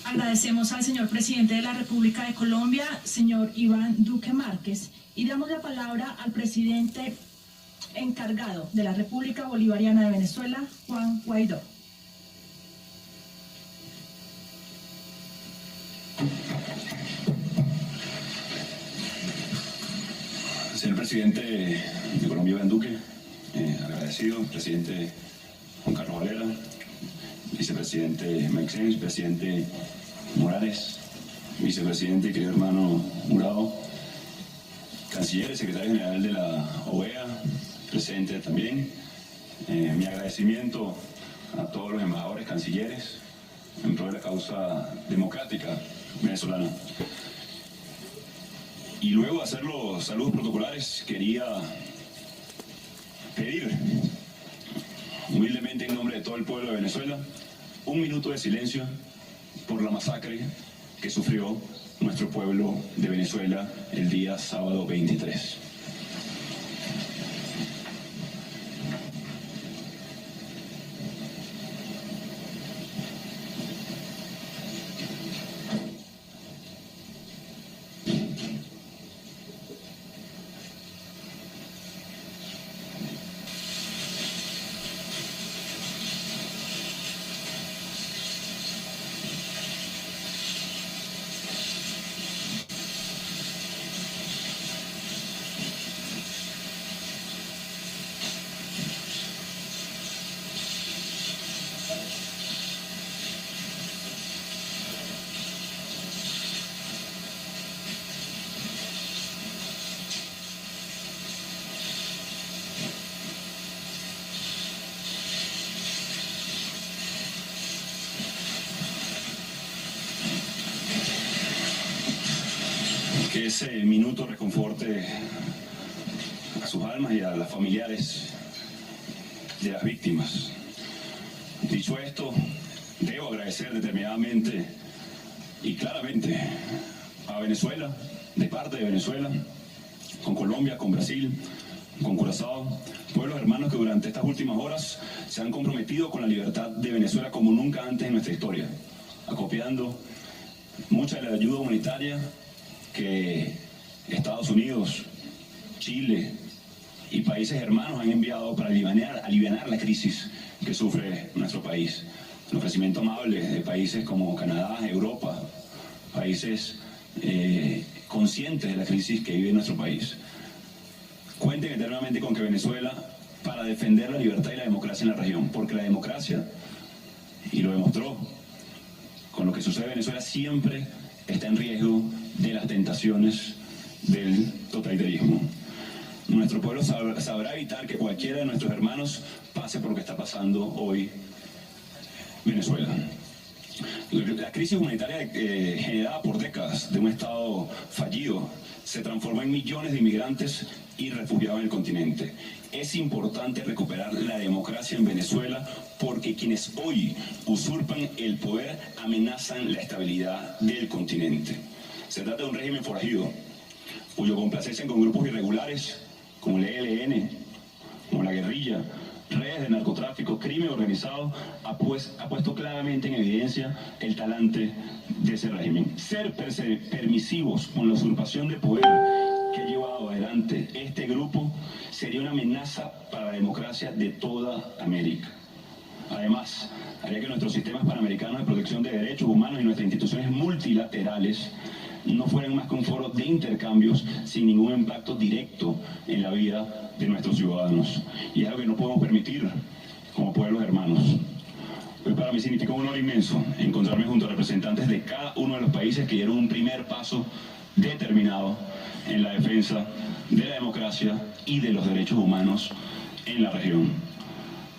Agradecemos al señor presidente de la República de Colombia, señor Iván Duque Márquez, y damos la palabra al presidente encargado de la República Bolivariana de Venezuela, Juan Guaidó. Señor presidente de Colombia, Iván Duque, agradecido, presidente Juan Carlos Valera, vicepresidente Mike Pence, presidente Morales, vicepresidente y querido hermano Murado, canciller, secretario general de la OEA, presente también. Mi agradecimiento a todos los embajadores, cancilleres, en pro de la causa democrática venezolana. Y luego de hacer los saludos protocolares, quería pedir humildemente en nombre de todo el pueblo de Venezuela un minuto de silencio por la masacre que sufrió nuestro pueblo de Venezuela el día sábado 23. Que ese minuto reconforte a sus almas y a las familiares de las víctimas. Dicho esto, debo agradecer determinadamente y claramente a Venezuela, de parte de Venezuela, con Colombia, con Brasil, con Curazao, pueblos hermanos que durante estas últimas horas se han comprometido con la libertad de Venezuela como nunca antes en nuestra historia, acopiando mucha de la ayuda humanitaria que Estados Unidos, Chile y países hermanos han enviado para alivianar la crisis que sufre nuestro país. El ofrecimiento amable de países como Canadá, Europa, países conscientes de la crisis que vive nuestro país. Cuenten eternamente con que Venezuela, para defender la libertad y la democracia en la región, porque la democracia, y lo demostró con lo que sucede en Venezuela, siempre está en riesgo de las tentaciones del totalitarismo. Nuestro pueblo sabrá evitar que cualquiera de nuestros hermanos pase por lo que está pasando hoy Venezuela. La crisis humanitaria generada por décadas de un Estado fallido se transformó en millones de inmigrantes y refugiados en el continente. Es importante recuperar la democracia en Venezuela porque quienes hoy usurpan el poder amenazan la estabilidad del continente. Se trata de un régimen forajido, cuyo complacencia con grupos irregulares, como el ELN, como la guerrilla, redes de narcotráfico, crimen organizado, ha puesto claramente en evidencia el talante de ese régimen. Ser permisivos con la usurpación de poder que ha llevado adelante este grupo sería una amenaza para la democracia de toda América. Además, haría que nuestros sistemas panamericanos de protección de derechos humanos y nuestras instituciones multilaterales no fueran más que un foro de intercambios sin ningún impacto directo en la vida de nuestros ciudadanos. Y es algo que no podemos permitir como pueblos hermanos. Hoy para mí significa un honor inmenso encontrarme junto a representantes de cada uno de los países que dieron un primer paso determinado en la defensa de la democracia y de los derechos humanos en la región.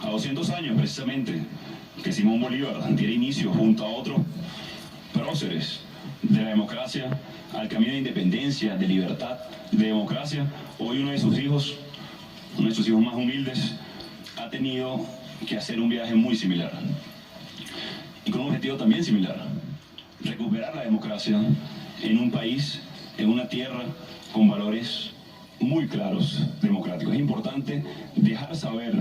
A 200 años precisamente que Simón Bolívar diera inicio junto a otros próceres de la democracia al camino de independencia, de libertad, de democracia, hoy uno de sus hijos más humildes, ha tenido que hacer un viaje muy similar y con un objetivo también similar: recuperar la democracia en un país, en una tierra con valores muy claros democráticos. Es importante dejar saber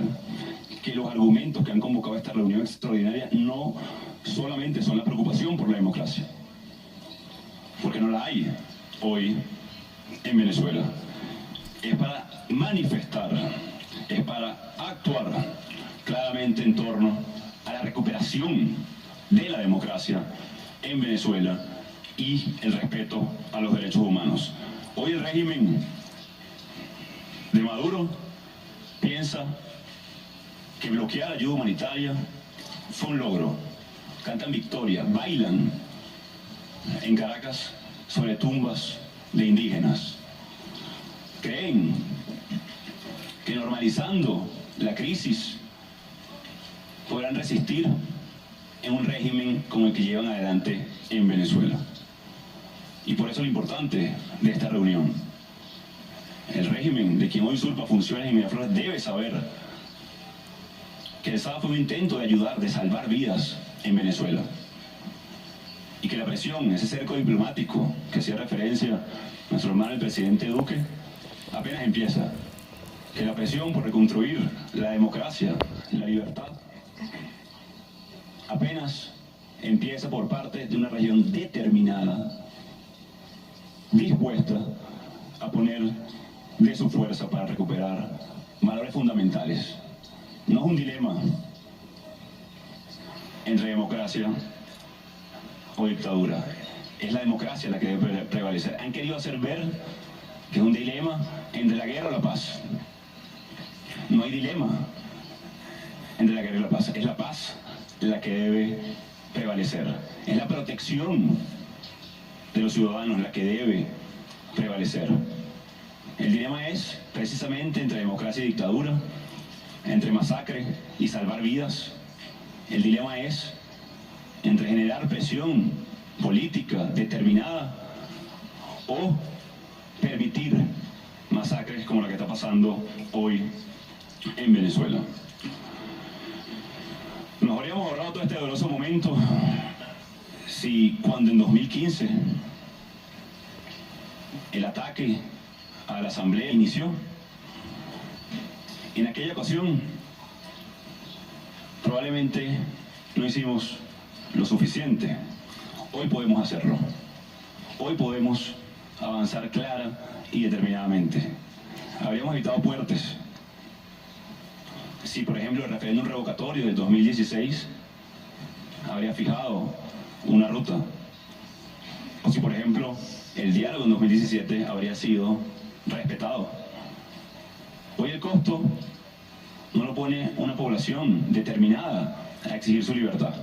que los argumentos que han convocado esta reunión extraordinaria no solamente son la preocupación por la democracia, porque no la hay hoy en Venezuela. Es para manifestar, es para actuar claramente en torno a la recuperación de la democracia en Venezuela y el respeto a los derechos humanos. Hoy el régimen de Maduro piensa que bloquear ayuda humanitaria fue un logro. Cantan victoria, bailan en Caracas sobre tumbas de indígenas. Creen que normalizando la crisis podrán resistir en un régimen como el que llevan adelante en Venezuela. Y por eso lo importante de esta reunión. El régimen de quien hoy usurpa funciones en Miraflores debe saber que el sábado fue un intento de ayudar, de salvar vidas en Venezuela. Y que la presión, ese cerco diplomático que hacía referencia a nuestro hermano el presidente Duque, apenas empieza. Que la presión por reconstruir la democracia, la libertad, apenas empieza por parte de una región determinada, dispuesta a poner de su fuerza para recuperar valores fundamentales. No es un dilema entre democracia o dictadura. Es la democracia la que debe prevalecer. Han querido hacer ver que es un dilema entre la guerra o la paz. No hay dilema entre la guerra y la paz. Es la paz la que debe prevalecer. Es la protección de los ciudadanos la que debe prevalecer. El dilema es precisamente entre democracia y dictadura, entre masacre y salvar vidas. El dilema es entre generar presión política determinada o permitir masacres como la que está pasando hoy en Venezuela. Nos habríamos ahorrado todo este doloroso momento si cuando en 2015 el ataque a la Asamblea inició, en aquella ocasión probablemente no hicimos lo suficiente. Hoy podemos hacerlo. Hoy podemos avanzar clara y determinadamente. Habríamos evitado muertes si, por ejemplo, el referéndum revocatorio del 2016 habría fijado una ruta, o si, por ejemplo, el diálogo en 2017 habría sido respetado. Hoy el costo no lo pone una población determinada a exigir su libertad,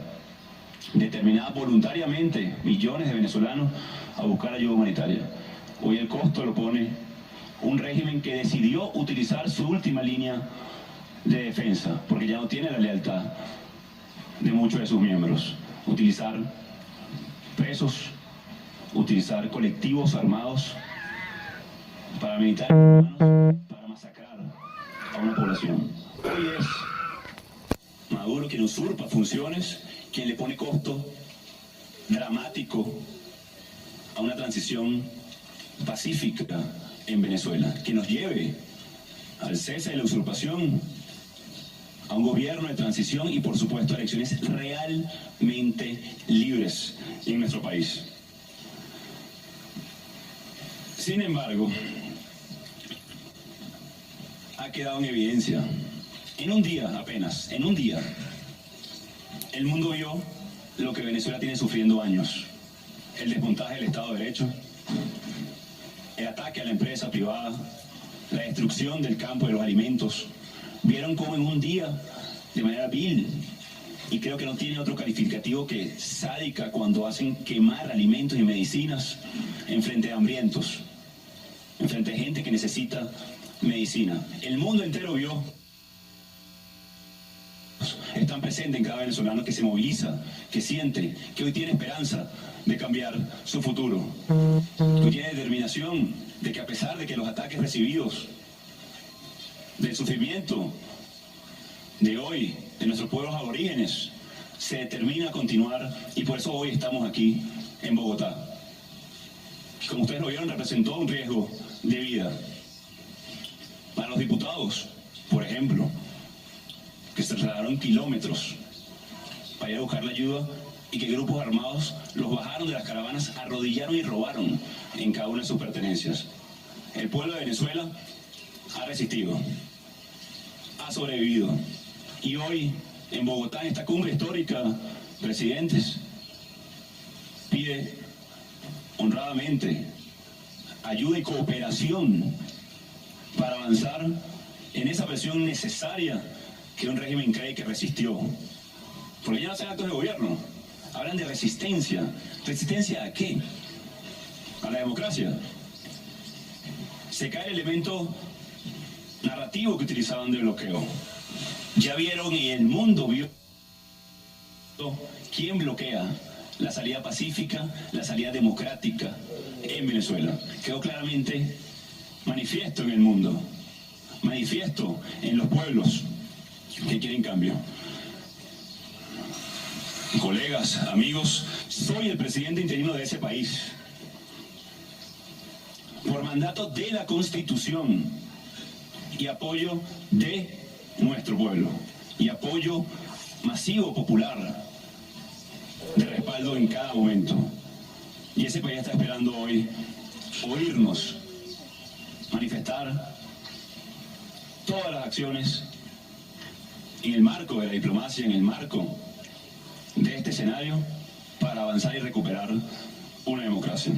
determinada voluntariamente, millones de venezolanos a buscar ayuda humanitaria. Hoy el costo lo pone un régimen que decidió utilizar su última línea de defensa, porque ya no tiene la lealtad de muchos de sus miembros. Utilizar presos, utilizar colectivos armados, paramilitares humanos, para masacrar a una población. Hoy es Maduro quien usurpa funciones, quien le pone costo dramático a una transición pacífica en Venezuela, que nos lleve al cese de la usurpación, a un gobierno de transición y, por supuesto, a elecciones realmente libres en nuestro país. Sin embargo, ha quedado en evidencia, en un día apenas, en un día, el mundo vio lo que Venezuela tiene sufriendo años: el desmontaje del Estado de Derecho, el ataque a la empresa privada, la destrucción del campo de los alimentos. Vieron cómo en un día, de manera vil, y creo que no tiene otro calificativo que sádica, cuando hacen quemar alimentos y medicinas en frente de hambrientos, en frente de gente que necesita medicina. El mundo entero vio, están presentes en cada venezolano que se moviliza, que siente, que hoy tiene esperanza de cambiar su futuro, que hoy tiene determinación de que, a pesar de que los ataques recibidos, del sufrimiento de hoy, de nuestros pueblos aborígenes, se determina a continuar, y por eso hoy estamos aquí en Bogotá. Como ustedes lo vieron, representó un riesgo de vida. Para los diputados, por ejemplo, que se trasladaron kilómetros para ir a buscar la ayuda, y que grupos armados los bajaron de las caravanas, arrodillaron y robaron en cada una de sus pertenencias. El pueblo de Venezuela ha resistido, ha sobrevivido, y hoy en Bogotá, en esta cumbre histórica, presidentes, pide honradamente ayuda y cooperación para avanzar en esa presión necesaria que un régimen cree que resistió. Porque ya no hacen actos de gobierno, hablan de resistencia. ¿Resistencia a qué? A la democracia. Se cae el elemento narrativo que utilizaban de bloqueo. Ya vieron y el mundo vio quién bloquea la salida pacífica, la salida democrática en Venezuela. Quedó claramente manifiesto en el mundo, manifiesto en los pueblos que quieren cambio. Colegas, amigos, soy el presidente interino de ese país. Por mandato de la Constitución y apoyo de nuestro pueblo y apoyo masivo popular de respaldo en cada momento. Y ese país está esperando hoy oírnos manifestar todas las acciones en el marco de la diplomacia, en el marco de este escenario, para avanzar y recuperar una democracia.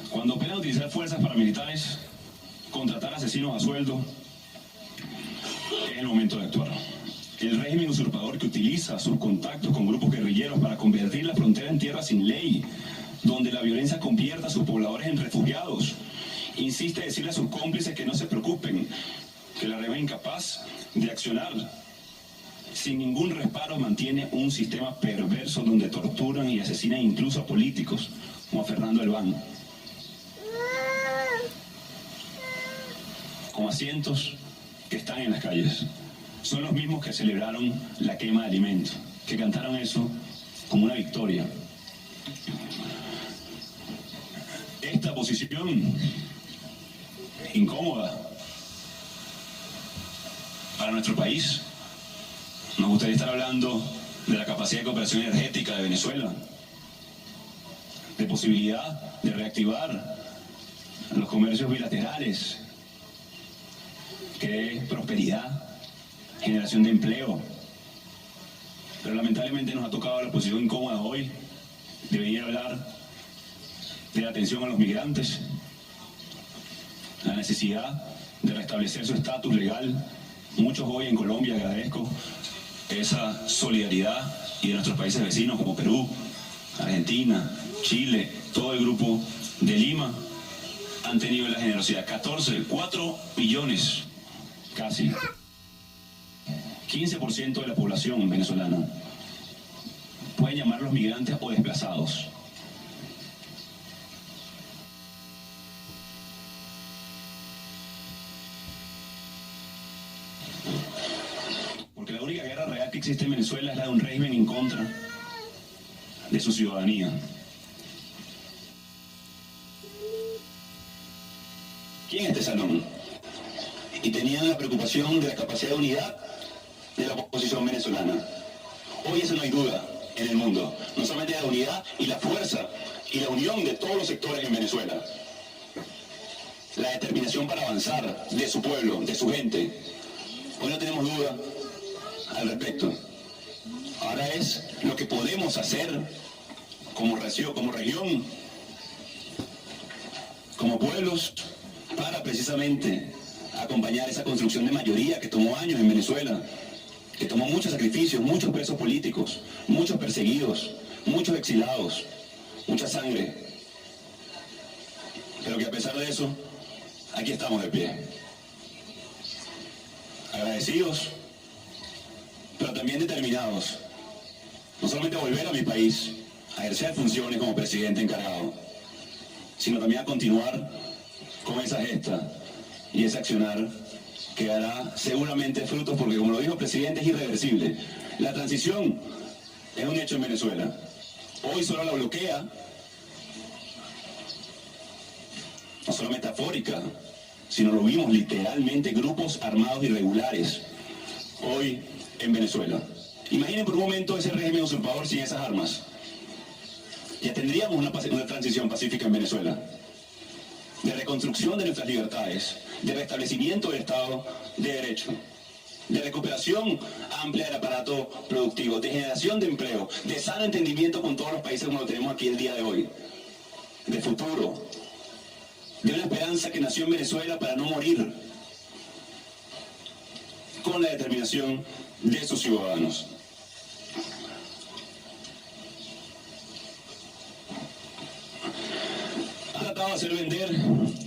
Cuando operan utilizar fuerzas paramilitares, contratar asesinos a sueldo, es el momento de actuar. El régimen usurpador que utiliza sus contactos con grupos guerrilleros para convertir la frontera en tierra sin ley, donde la violencia convierta a sus pobladores en refugiados, insiste en decirle a sus cómplices que no se preocupen, que la régimen incapaz de accionar sin ningún reparo mantiene un sistema perverso donde torturan y asesinan incluso a políticos, como a Fernando Albán, como a cientos que están en las calles. Son los mismos que celebraron la quema de alimentos, que cantaron eso como una victoria. Esta posición incómoda para nuestro país. Nos gustaría estar hablando de la capacidad de cooperación energética de Venezuela, de posibilidad de reactivar los comercios bilaterales, que dé prosperidad, generación de empleo. Pero lamentablemente nos ha tocado la posición incómoda hoy de venir a hablar de la atención a los migrantes, la necesidad de restablecer su estatus legal. Muchos hoy en Colombia, agradezco esa solidaridad, y de nuestros países vecinos como Perú, Argentina, Chile, todo el grupo de Lima han tenido la generosidad. 4 millones casi, 15% de la población venezolana, pueden llamarlos migrantes o desplazados. Porque la única guerra real que existe en Venezuela es la de un régimen en contra de su ciudadanía. ¿Quién es este salón? Y tenían la preocupación de la capacidad de unidad de la oposición venezolana. Hoy eso no hay duda en el mundo. No solamente la unidad y la fuerza y la unión de todos los sectores en Venezuela. La determinación para avanzar de su pueblo, de su gente. Hoy no tenemos duda al respecto. Ahora es lo que podemos hacer como región, como pueblos, para precisamente acompañar esa construcción de mayoría que tomó años en Venezuela, que tomó muchos sacrificios, muchos presos políticos, muchos perseguidos, muchos exilados, mucha sangre. Pero que a pesar de eso, aquí estamos de pie. Agradecidos, pero también determinados. No solamente a volver a mi país, a ejercer funciones como presidente encargado, sino también a continuar con esa gesta y ese accionar que dará seguramente frutos, porque como lo dijo el presidente, es irreversible. La transición es un hecho en Venezuela. Hoy solo la bloquea, no solo metafórica, sino lo vimos literalmente, grupos armados irregulares hoy en Venezuela. Imaginen por un momento ese régimen usurpador sin esas armas. ya tendríamos una transición pacífica en Venezuela, de reconstrucción de nuestras libertades, de restablecimiento del Estado de Derecho, de recuperación amplia del aparato productivo, de generación de empleo, de sano entendimiento con todos los países como lo tenemos aquí el día de hoy, de futuro, de una esperanza que nació en Venezuela para no morir, con la determinación de sus ciudadanos. Ha tratado de hacer vender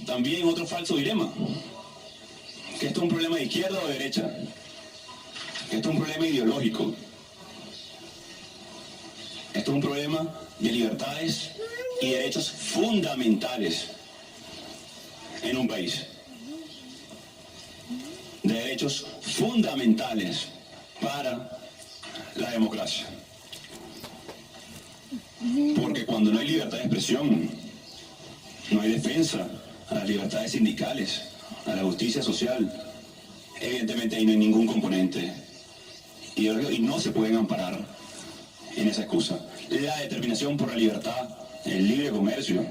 también otro falso dilema, que esto es un problema de izquierda o de derecha, que esto es un problema ideológico, esto es un problema de libertades y derechos fundamentales en un país, de derechos fundamentales para la democracia. Porque cuando no hay libertad de expresión, no hay defensa a las libertades sindicales, a la justicia social, evidentemente ahí no hay ningún componente ideológico y no se pueden amparar en esa excusa. La determinación por la libertad, el libre comercio,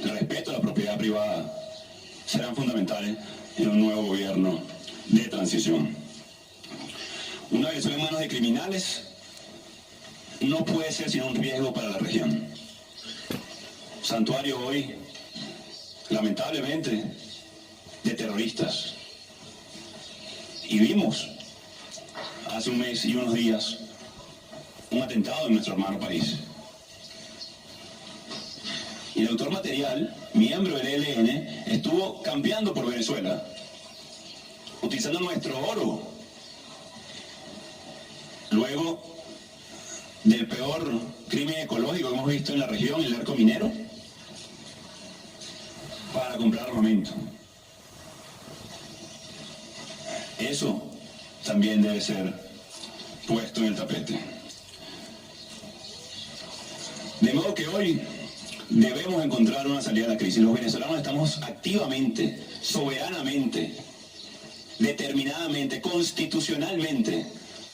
el respeto a la propiedad privada serán fundamentales en un nuevo gobierno de transición. Una Venezuela en manos de criminales no puede ser sino un riesgo para la región. Santuario hoy, lamentablemente, de terroristas. Y vimos hace un mes y unos días un atentado en nuestro hermano país. Y el autor material, miembro del ELN, estuvo campeando por Venezuela, utilizando nuestro oro. Luego del peor crimen ecológico que hemos visto en la región, el arco minero, para comprar armamento. Eso también debe ser puesto en el tapete. De modo que hoy debemos encontrar una salida a la crisis. Los venezolanos estamos activamente, soberanamente, determinadamente, constitucionalmente,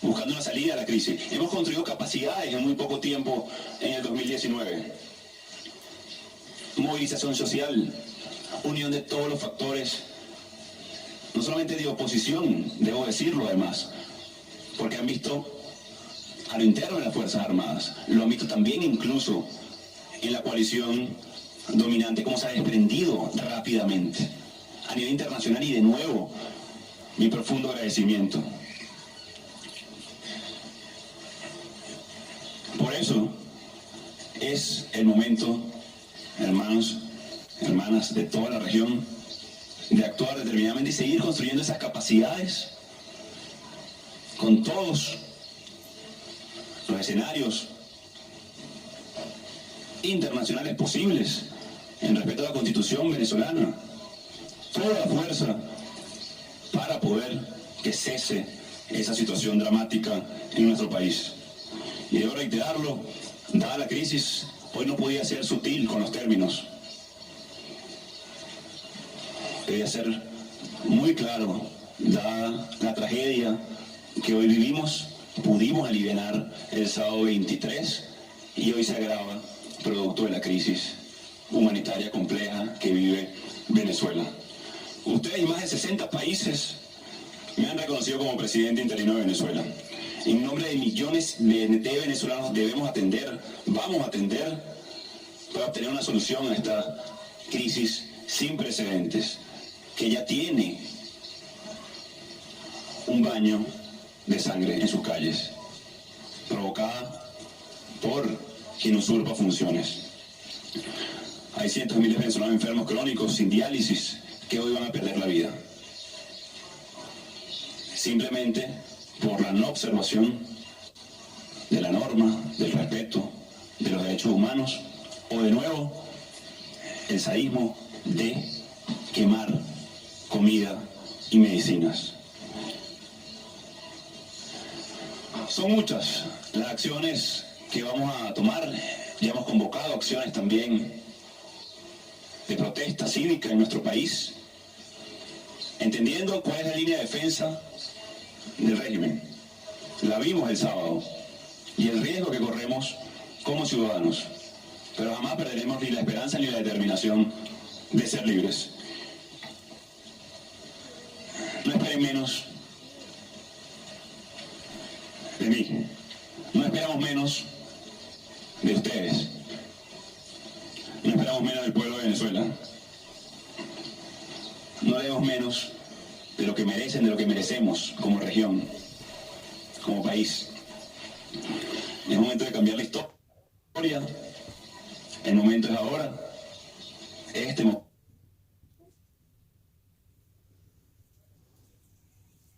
buscando una salida a la crisis. Hemos construido capacidades en muy poco tiempo en el 2019. Movilización social, unión de todos los factores, no solamente de oposición, debo decirlo además, porque han visto a lo interno de las Fuerzas Armadas, lo han visto también incluso en la coalición dominante, cómo se ha desprendido rápidamente a nivel internacional, y de nuevo mi profundo agradecimiento. Por eso es el momento, hermanos, hermanas de toda la región, de actuar determinadamente y seguir construyendo esas capacidades con todos los escenarios internacionales posibles, en respeto a la Constitución venezolana, toda la fuerza para poder que cese esa situación dramática en nuestro país. Y debo reiterarlo, dada la crisis, hoy no podía ser sutil con los términos. Debía ser muy claro, dada la tragedia que hoy vivimos, pudimos aliviar el sábado 23 y hoy se agrava producto de la crisis humanitaria compleja que vive Venezuela. Ustedes y más de 60 países me han reconocido como presidente interino de Venezuela. En nombre de millones de venezolanos vamos a atender para obtener una solución a esta crisis sin precedentes, que ya tiene un baño de sangre en sus calles, provocada por quien usurpa funciones. Hay cientos de miles de venezolanos enfermos crónicos sin diálisis que hoy van a perder la vida, simplemente por la no observación de la norma, del respeto de los derechos humanos, o de nuevo el sadismo de quemar comida y medicinas. Son muchas las acciones que vamos a tomar. Ya hemos convocado acciones también de protesta cívica en nuestro país, entendiendo cuál es la línea de defensa del régimen. La vimos el sábado y el riesgo que corremos como ciudadanos. pero jamás perderemos ni la esperanza ni la determinación de ser libres. No esperen menos de mí, no esperamos menos de ustedes, no esperamos menos del pueblo de Venezuela, no debemos menos de lo que merecen, de lo que merecemos como región, como país. Es momento de cambiar la historia, el momento es ahora, este momento.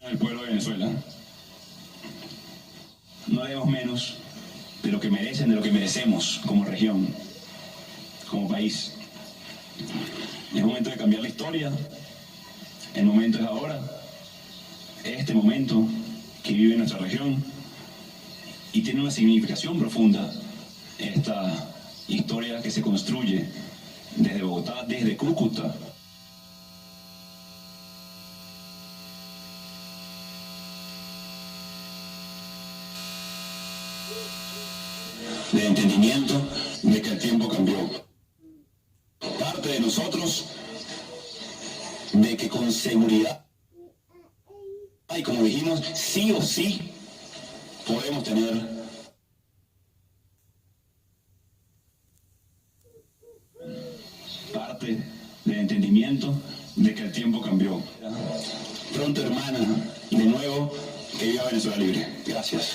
El pueblo de Venezuela, no debemos menos de lo que merecen, de lo que merecemos como región, como país. Es momento de cambiar la historia, el momento es ahora, este momento que vive nuestra región, y tiene una significación profunda esta historia que se construye desde Bogotá, desde Cúcuta. De entendimiento de que el tiempo cambió. Parte de nosotros de que con seguridad, y como dijimos, sí o sí podemos tener parte del entendimiento de que el tiempo cambió. Pronto, hermana, de nuevo, que viva Venezuela libre. Gracias.